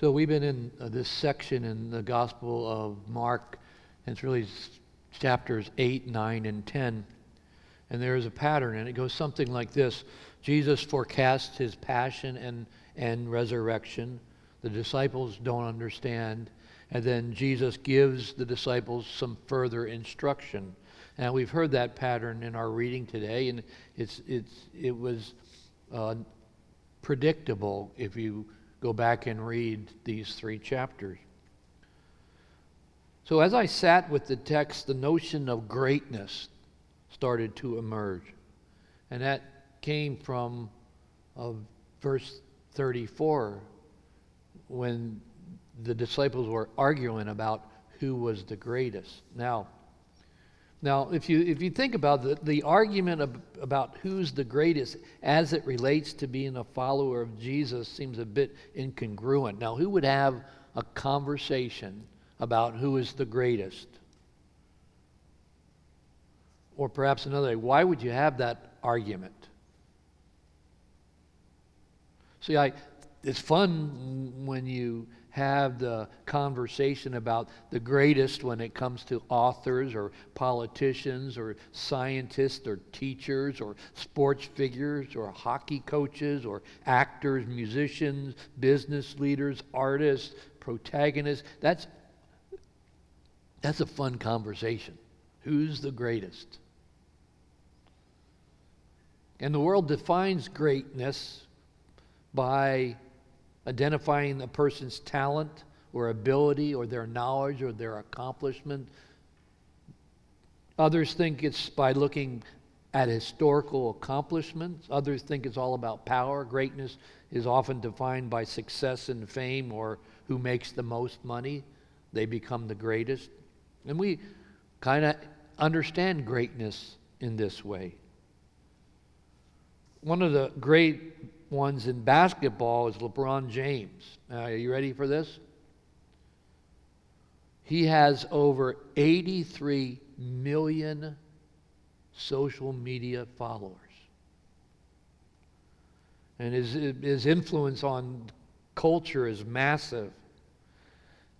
So we've been in this section in the Gospel of Mark, and it's really chapters 8, 9, and 10. And there is a pattern, and it goes something like this. Jesus forecasts his passion and resurrection. The disciples don't understand. And then Jesus gives the disciples some further instruction. And we've heard that pattern in our reading today, and it was predictable if you go back and read these 3 chapters. So as I sat with the text, the notion of greatness started to emerge. And that came from verse 34, when the disciples were arguing about who was the greatest. Now, if you think about the argument about who's the greatest as it relates to being a follower of Jesus seems a bit incongruent. Now, who would have a conversation about who is the greatest? Or perhaps another way, why would you have that argument? See, it's fun when you have the conversation about the greatest when it comes to authors or politicians or scientists or teachers or sports figures or hockey coaches or actors, musicians, business leaders, artists, protagonists. That's a fun conversation. Who's the greatest? And the world defines greatness by identifying a person's talent or ability or their knowledge or their accomplishment. Others think it's by looking at historical accomplishments. Others think it's all about power. Greatness is often defined by success and fame, or who makes the most money. They become the greatest. And we kind of understand greatness in this way. One of the great ones in basketball is LeBron James. Are you ready for this? He has over 83 million social media followers. And his influence on culture is massive.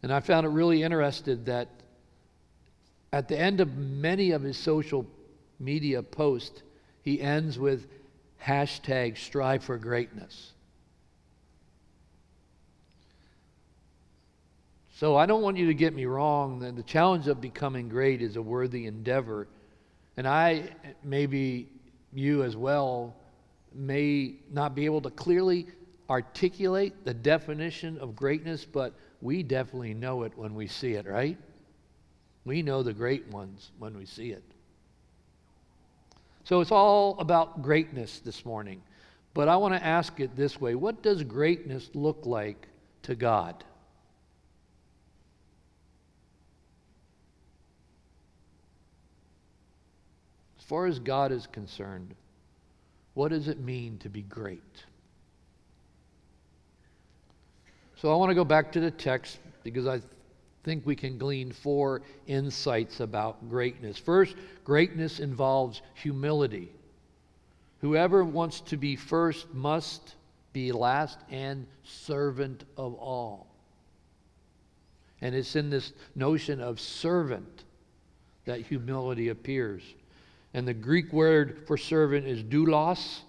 And I found it really interesting that at the end of many of his social media posts, he ends with #strive for greatness. So I don't want you to get me wrong. The challenge of becoming great is a worthy endeavor. And maybe you as well, may not be able to clearly articulate the definition of greatness, but we definitely know it when we see it, right? We know the great ones when we see it. So it's all about greatness this morning. But I want to ask it this way. What does greatness look like to God? As far as God is concerned, what does it mean to be great? So I want to go back to the text because I think we can glean 4 insights about greatness. First, greatness involves humility. Whoever wants to be first must be last and servant of all. And it's in this notion of servant that humility appears. And the Greek word for servant is doulos.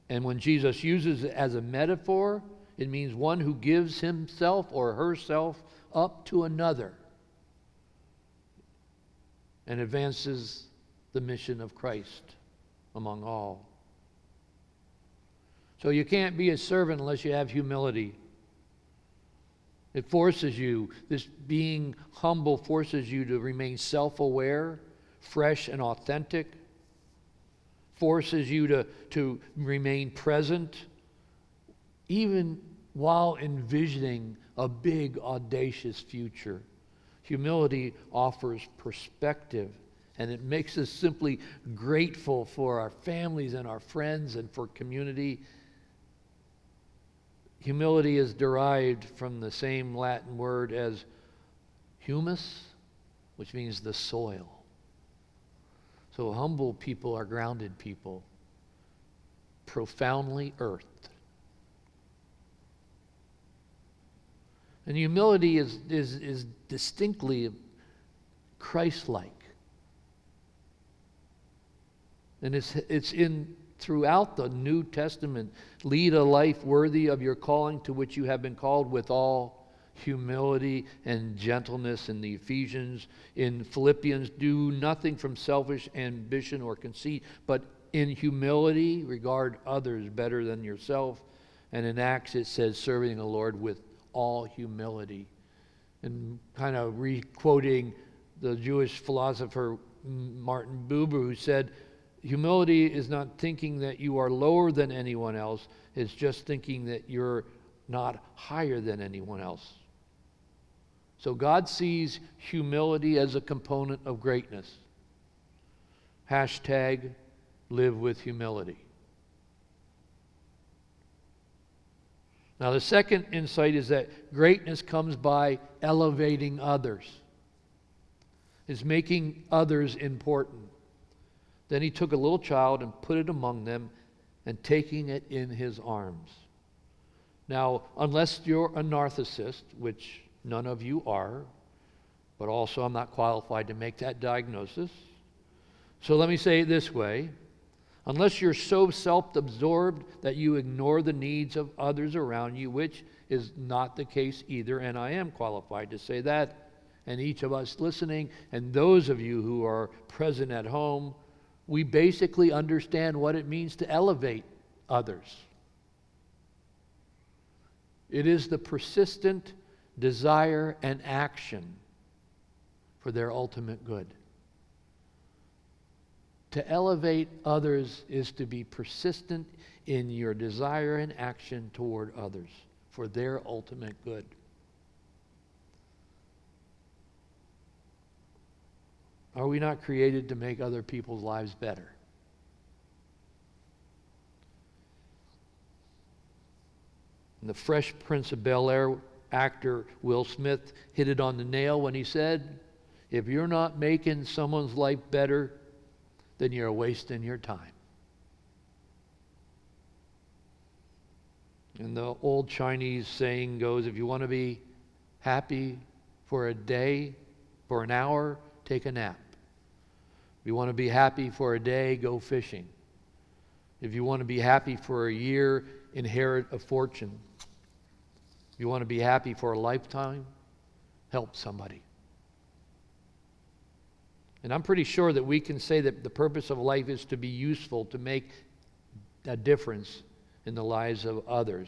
And when Jesus uses it as a metaphor, it means one who gives himself or herself up to another and advances the mission of Christ among all. So you can't be a servant unless you have humility. It forces you, this being humble forces you to remain self-aware, fresh and authentic, forces you to remain present, even while envisioning a big, audacious future. Humility offers perspective, and it makes us simply grateful for our families and our friends and for community. Humility is derived from the same Latin word as humus, which means the soil. So humble people are grounded people, profoundly earthed. And humility is distinctly Christ-like. And it's in throughout the New Testament. Lead a life worthy of your calling to which you have been called, with all humility and gentleness. In the Ephesians, in Philippians, do nothing from selfish ambition or conceit, but in humility regard others better than yourself. And in Acts it says, serving the Lord with all humility. And kind of re-quoting the Jewish philosopher Martin Buber, who said, humility is not thinking that you are lower than anyone else. It's just thinking that you're not higher than anyone else. So God sees humility as a component of greatness. Hashtag live with humility. Now, the second insight is that greatness comes by elevating others. It's making others important. Then he took a little child and put it among them, and taking it in his arms. Now, unless you're a narcissist, which none of you are, but also I'm not qualified to make that diagnosis. So let me say it this way. Unless you're so self-absorbed that you ignore the needs of others around you, which is not the case either, and I am qualified to say that, and each of us listening, and those of you who are present at home, we basically understand what it means to elevate others. It is the persistent desire and action for their ultimate good. To elevate others is to be persistent in your desire and action toward others for their ultimate good. Are we not created to make other people's lives better? And the Fresh Prince of Bel-Air actor Will Smith hit it on the nail when he said, if you're not making someone's life better, then you're wasting your time. And the old Chinese saying goes, if you want to be happy for a day, for an hour, take a nap. If you want to be happy for a day, go fishing. If you want to be happy for a year, inherit a fortune. If you want to be happy for a lifetime, help somebody. And I'm pretty sure that we can say that the purpose of life is to be useful, to make a difference in the lives of others.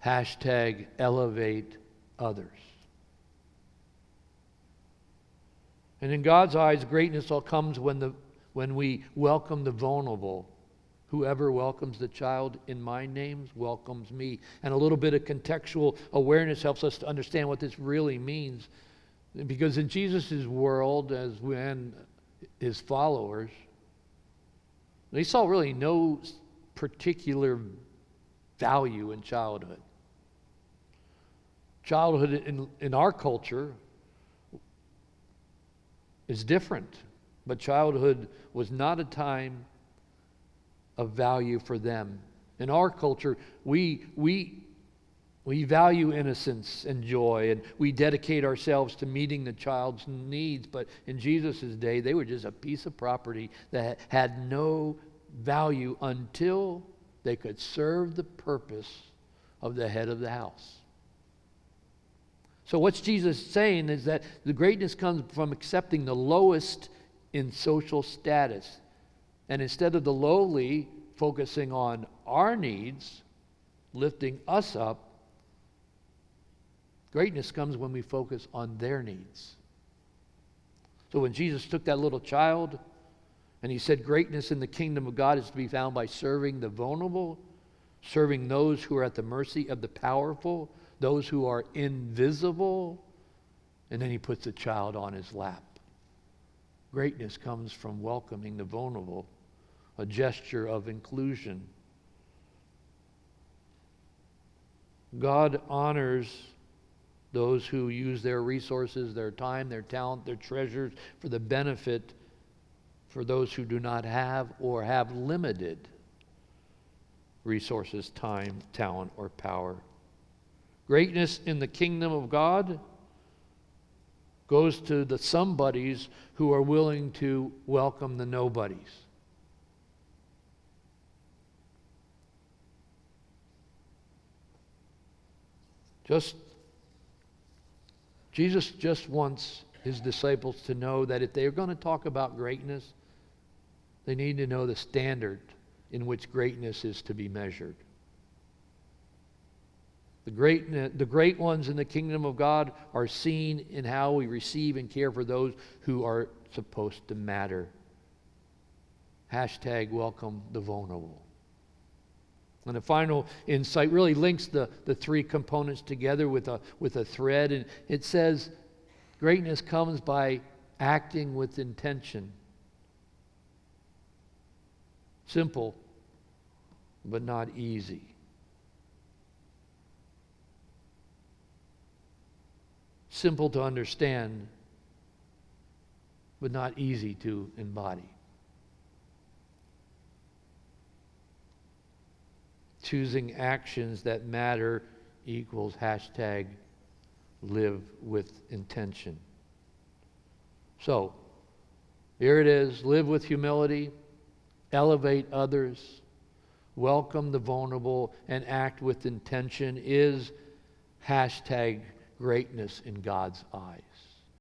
Hashtag elevate others. And in God's eyes, greatness all comes when we welcome the vulnerable. Whoever welcomes the child in my name welcomes me. And a little bit of contextual awareness helps us to understand what this really means. Because in Jesus' world, as when his followers, they saw really no particular value in childhood. Childhood in our culture is different, but childhood was not a time of value for them. In our culture, we value innocence and joy, and we dedicate ourselves to meeting the child's needs. But in Jesus' day, they were just a piece of property that had no value until they could serve the purpose of the head of the house. So what's Jesus saying is that the greatness comes from accepting the lowest in social status. And instead of the lowly focusing on our needs, lifting us up, greatness comes when we focus on their needs. So when Jesus took that little child and he said greatness in the kingdom of God is to be found by serving the vulnerable, serving those who are at the mercy of the powerful, those who are invisible, and then he puts the child on his lap. Greatness comes from welcoming the vulnerable, a gesture of inclusion. God honors those who use their resources, their time, their talent, their treasures for the benefit for those who do not have or have limited resources, time, talent, or power. Greatness in the kingdom of God goes to the somebodies who are willing to welcome the nobodies. Jesus just wants his disciples to know that if they're going to talk about greatness, they need to know the standard in which greatness is to be measured. The great ones in the kingdom of God are seen in how we receive and care for those who are supposed to matter. Hashtag welcome the vulnerable. And the final insight really links the three components together with a thread. And it says, greatness comes by acting with intention. Simple, but not easy. Simple to understand, but not easy to embody. Choosing actions that matter equals hashtag live with intention. So, here it is. Live with humility, elevate others, welcome the vulnerable, and act with intention is hashtag greatness in God's eyes.